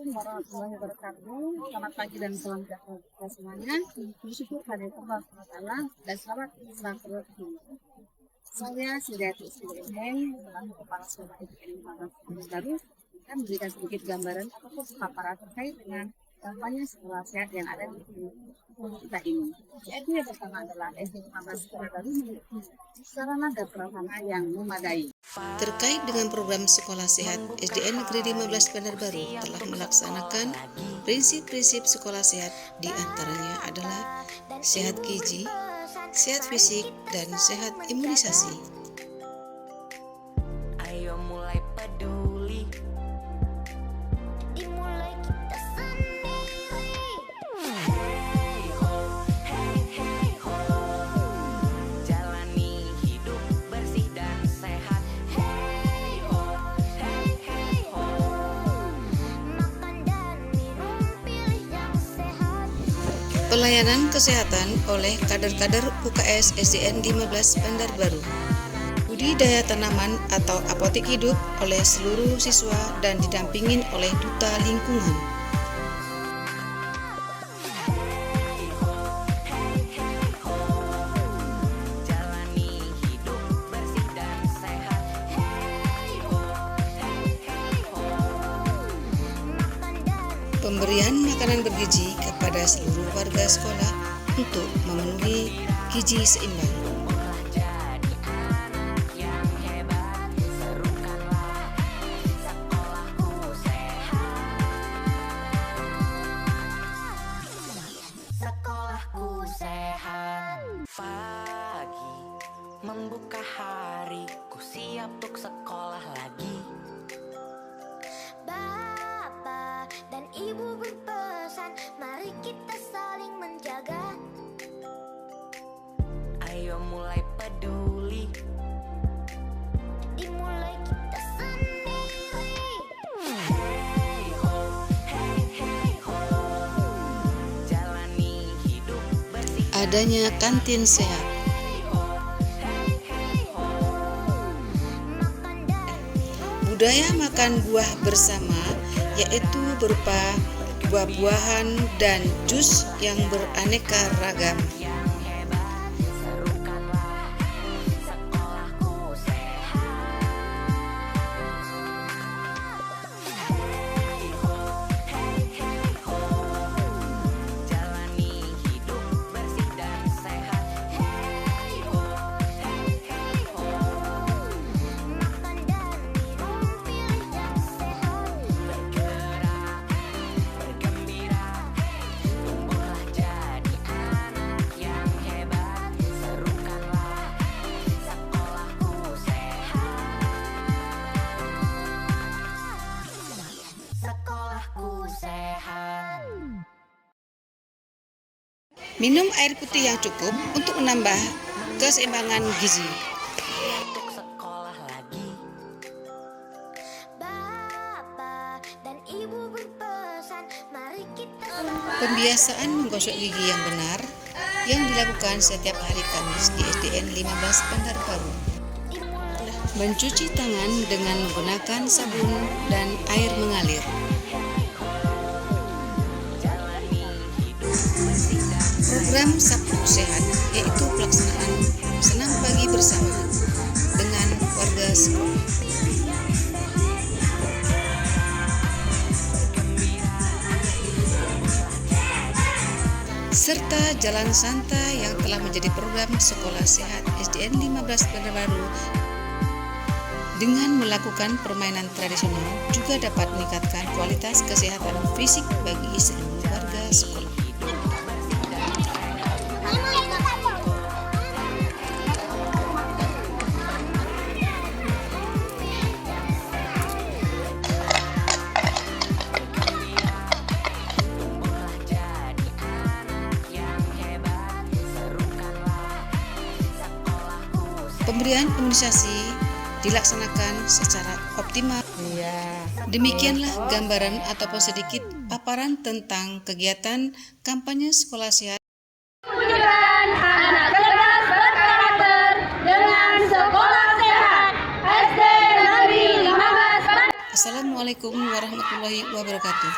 Assalamualaikum warahmatullahi wabarakatuh. Selamat pagi dan salam sejahtera semuanya. Bersyukur pada Allah SWT dan selamat beristirahat. Saya Suriati Ismail, selaku Kepala Sekolah SDN 15 Baru, akan memberikan sedikit gambaran ataupun paparan terkait dengan kampanye sekolah sehat yang ada di kita ini. Yaitu yang pertama adalah SDN 15 Baru memiliki sarana dan prasarana yang memadai. Terkait dengan program sekolah sehat, SDN Negeri 15 Bandar Baru telah melaksanakan prinsip-prinsip sekolah sehat, di antaranya adalah sehat gizi, sehat fisik, dan sehat imunisasi. Ayo mulai peduli, dimulai kita sendiri. Hey ho, hey ho, jalani hidup bersih dan sehat. Hey ho, hey ho, makan dan minum pilih yang sehat. Pelayanan kesehatan oleh kader-kader UKS SDN 15 Bandar Baru. Budidaya tanaman atau apotek hidup oleh seluruh siswa dan didampingin oleh duta lingkungan. Hey ho, jalani hidup bersih dan sehat. Hey ho, makan dan Pemberian makanan bergizi kepada seluruh warga sekolah untuk memenuhi gizi seimbang. jadi anak yang hebat, serukanlah sekolahku sehat. Sekolahku sehat. Pagi membuka hari, ku siap untuk sekolah lagi. Bapak dan Ibu berpesan, mari kita saling menjaga. Ayo mulai peduli, dimulai kita sendiri. Hey ho, hey ho, jalani hidup bersih. Adanya kantin sehat. Makan dan Budaya makan buah bersama, yaitu berupa buah-buahan dan jus yang beraneka ragam. yang hebat, serukanlah sekolahku sehat. Hey ho, jalani hidup bersih dan sehat. Hey ho, makan dan minum pilih yang sehat. Bergerak, bergembira, tumbuhlah jadi anak yang hebat. Serukanlah sekolahku sehat. Sekolahku sehat. Minum air putih yang cukup untuk menambah keseimbangan gizi. Untuk sekolah lagi. Bapak dan Ibu berpesan, mari kita Pembiasaan menggosok gigi yang benar yang dilakukan setiap hari Kamis di SDN 15 Bandar Baru. Mencuci tangan dengan menggunakan sabun dan air mengalir. jalani hidup bersih dan Program Sabtu Sehat yaitu pelaksanaan senam pagi bersama dengan warga sekolah. Serta jalan santai yang telah menjadi program sekolah sehat SDN 15 Bandar Baru dengan melakukan permainan tradisional juga dapat meningkatkan kualitas kesehatan fisik bagi seluruh warga sekolah. tumbuhlah jadi anak yang hebat. Serukanlah sekolahku Pemberian imunisasi dilaksanakan secara optimal. Demikianlah gambaran ataupun sedikit paparan tentang kegiatan kampanye sekolah sehat. Mewujudkan anak cerdas berkarakter dengan sekolah sehat SD Negeri 15 Assalamualaikum warahmatullahi wabarakatuh.